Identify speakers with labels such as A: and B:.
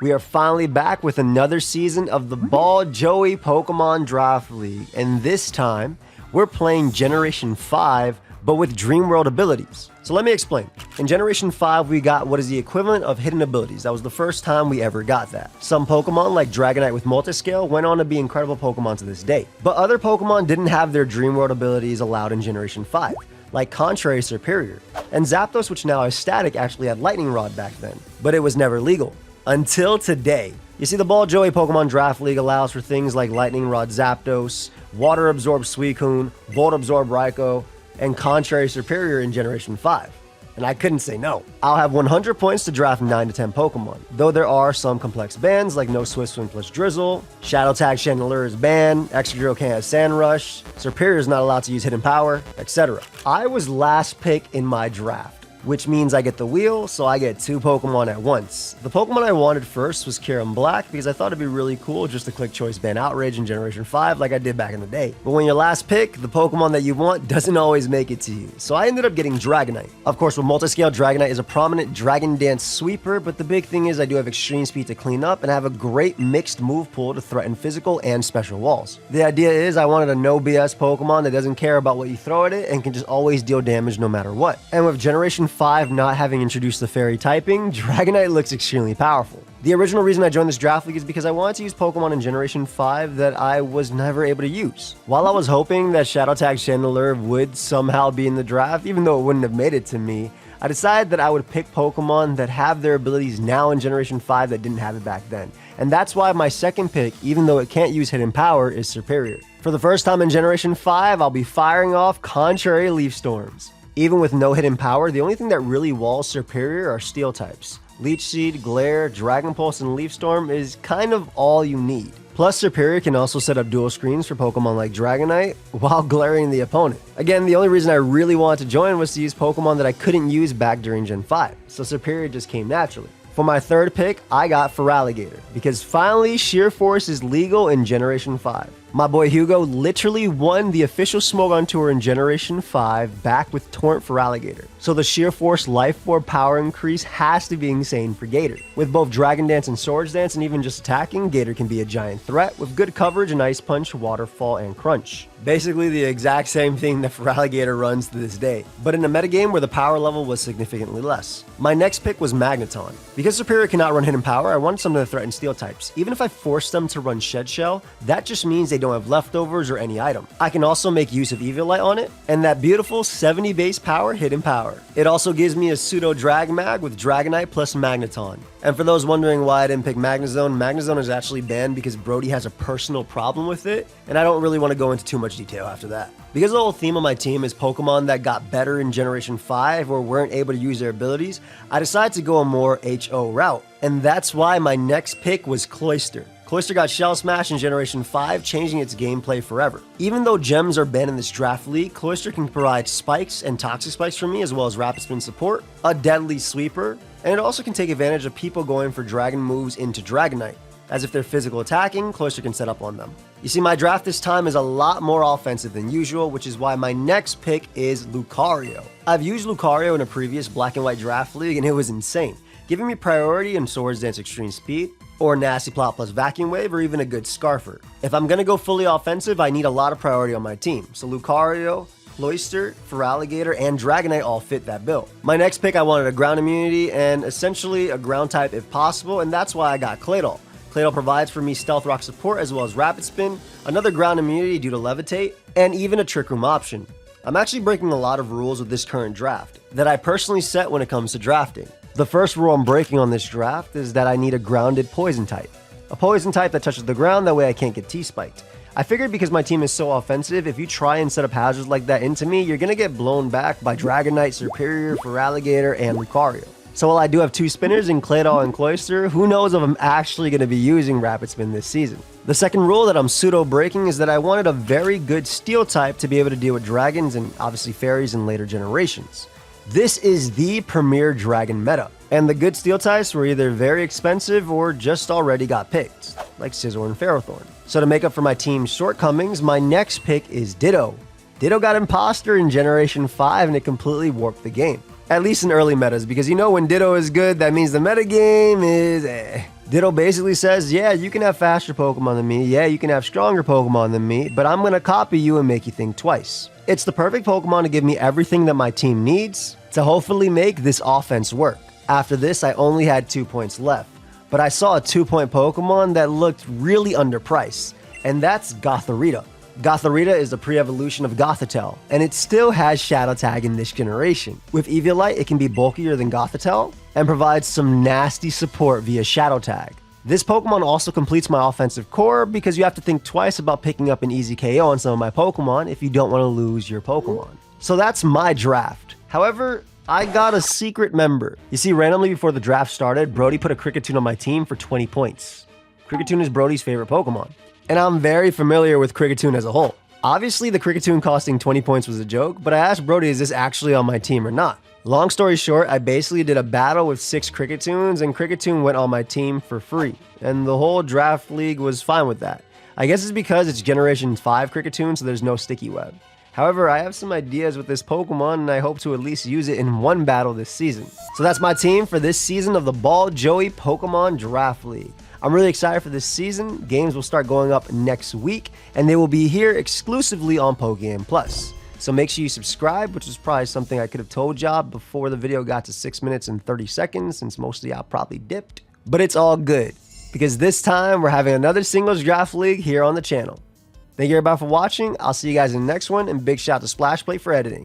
A: We are finally back with another season of the Ball Joey Pokemon Draft League, and this time, we're playing Generation 5, but with Dream World abilities. So let me explain. In Generation 5, we got what is the equivalent of hidden abilities. That was the first time we ever got that. Some Pokemon, like Dragonite with Multiscale, went on to be incredible Pokemon to this day. But other Pokemon didn't have their Dream World abilities allowed in Generation 5, like Contrary Superior. And Zapdos, which now is static, actually had Lightning Rod back then, but it was never legal. Until today. You see, the Ball Joey Pokemon Draft League allows for things like Lightning Rod Zapdos, Water Absorb Suicune, Volt Absorb Raikou, and Contrary Superior in Generation 5. And I couldn't say no. I'll have 100 points to draft 9 to 10 Pokemon, though there are some complex bans like no Swift Swim plus Drizzle, Shadow Tag Chandelure is banned, Excadrill can't have Sand Rush, Superior is not allowed to use Hidden Power, etc. I was last pick in my draft, which means I get the wheel, so I get 2 Pokemon at once. The Pokemon I wanted first was Kyurem Black because I thought it'd be really cool just to click Choice Band Outrage in Generation 5 like I did back in the day. But when your last pick, the Pokemon that you want doesn't always make it to you, so I ended up getting Dragonite. Of course, with Multiscale, Dragonite is a prominent Dragon Dance sweeper, but the big thing is I do have Extreme Speed to clean up and have a great mixed move pool to threaten physical and special walls. The idea is I wanted a no BS Pokemon that doesn't care about what you throw at it and can just always deal damage no matter what. And with Generation 5 not having introduced the fairy typing, Dragonite looks extremely powerful. The original reason I joined this draft league is because I wanted to use Pokemon in Generation 5 that I was never able to use. While I was hoping that Shadow Tag Chandelure would somehow be in the draft, even though it wouldn't have made it to me, I decided that I would pick Pokemon that have their abilities now in Generation 5 that didn't have it back then. And that's why my second pick, even though it can't use Hidden Power, is Superior. For the first time in Generation 5, I'll be firing off Contrary Leaf Storms. Even with no Hidden Power, the only thing that really walls Superior are Steel types. Leech Seed, Glare, Dragon Pulse, and Leaf Storm is kind of all you need. Plus, Superior can also set up dual screens for Pokemon like Dragonite while glaring the opponent. Again, the only reason I really wanted to join was to use Pokemon that I couldn't use back during Gen 5, so Superior just came naturally. For my third pick, I got Feraligatr, because finally Sheer Force is legal in Generation 5. My boy Hugo literally won the official Smogon Tour in Generation 5 back with Torrent Feraligatr. So the Sheer Force Life Orb power increase has to be insane for Gator. With both Dragon Dance and Swords Dance and even just attacking, Gator can be a giant threat with good coverage and Ice Punch, Waterfall, and Crunch. Basically the exact same thing that Feraligatr runs to this day, but in a metagame where the power level was significantly less. My next pick was Magneton. Because Superior cannot run Hidden Power, I wanted something to threaten Steel types. Even if I force them to run Shed Shell, that just means they don't have leftovers or any item. I can also make use of Eviolite on it, and that beautiful 70 base power Hidden Power. It also gives me a pseudo Dragmag with Dragonite plus Magneton. And for those wondering why I didn't pick Magnezone, Magnezone is actually banned because Brody has a personal problem with it, and I don't really want to go into too much detail after that. Because the whole theme of my team is Pokemon that got better in Generation 5 or weren't able to use their abilities, I decided to go a more HO route. And that's why my next pick was Cloyster. Cloyster got Shell Smash in Generation 5, changing its gameplay forever. Even though gems are banned in this draft league, Cloyster can provide spikes and toxic spikes for me, as well as rapid spin support, a deadly sweeper, and it also can take advantage of people going for dragon moves into Dragonite, as if they're physical attacking, Cloyster can set up on them. You see, my draft this time is a lot more offensive than usual, which is why my next pick is Lucario. I've used Lucario in a previous black and white draft league and it was insane, giving me priority in Swords Dance Extreme Speed, or Nasty Plot plus Vacuum Wave, or even a good Scarfer. If I'm gonna go fully offensive, I need a lot of priority on my team, so Lucario, Cloyster, Feraligatr, and Dragonite all fit that bill. My next pick, I wanted a ground immunity and essentially a ground type if possible, and that's why I got Claydol. Claydol provides for me Stealth Rock support as well as Rapid Spin, another ground immunity due to Levitate, and even a Trick Room option. I'm actually breaking a lot of rules with this current draft that I personally set when it comes to drafting. The first rule I'm breaking on this draft is that I need a grounded poison type. A poison type that touches the ground, that way I can't get T-spiked. I figured because my team is so offensive, if you try and set up hazards like that into me, you're gonna get blown back by Dragonite, Superior, Feraligatr, and Lucario. So while I do have 2 spinners in Claydol and Cloyster, who knows if I'm actually going to be using Rapid Spin this season. The second rule that I'm pseudo breaking is that I wanted a very good Steel type to be able to deal with dragons and obviously fairies in later generations. This is the premier dragon meta, and the good Steel types were either very expensive or just already got picked, like Scizor and Ferrothorn. So to make up for my team's shortcomings, my next pick is Ditto. Ditto got Imposter in Generation 5 and it completely warped the game. At least in early metas, because you know when Ditto is good, that means the metagame is Ditto basically says, yeah, you can have faster Pokemon than me, yeah, you can have stronger Pokemon than me, but I'm gonna copy you and make you think twice. It's the perfect Pokemon to give me everything that my team needs to hopefully make this offense work. After this, I only had 2 points left, but I saw a 2-point Pokemon that looked really underpriced, and that's Gothorita. Gothorita is the pre-evolution of Gothitelle, and it still has Shadow Tag in this generation. With Eviolite, it can be bulkier than Gothitelle, and provides some nasty support via Shadow Tag. This Pokemon also completes my offensive core because you have to think twice about picking up an easy KO on some of my Pokemon if you don't want to lose your Pokemon. So that's my draft. However, I got a secret member. You see, randomly before the draft started, Brody put a Kricketune on my team for 20 points. Kricketune is Brody's favorite Pokemon, and I'm very familiar with Kricketune as a whole. Obviously, the Kricketune costing 20 points was a joke, but I asked Brody, is this actually on my team or not? Long story short, I basically did a battle with 6 Kricketoons, and Kricketune went on my team for free, and the whole draft league was fine with that. I guess it's because it's Generation 5 Kricketune, so there's no sticky web. However, I have some ideas with this Pokemon, and I hope to at least use it in one battle this season. So that's my team for this season of the Ball Joey Pokemon Draft League. I'm really excited for this season. Games will start going up next week, and they will be here exclusively on Pokegame Plus. So make sure you subscribe, which is probably something I could have told y'all before the video got to 6 minutes and 30 seconds, since most of y'all probably dipped. But it's all good, because this time we're having another singles draft league here on the channel. Thank you everybody for watching. I'll see you guys in the next one, and big shout out to Splashplay for editing.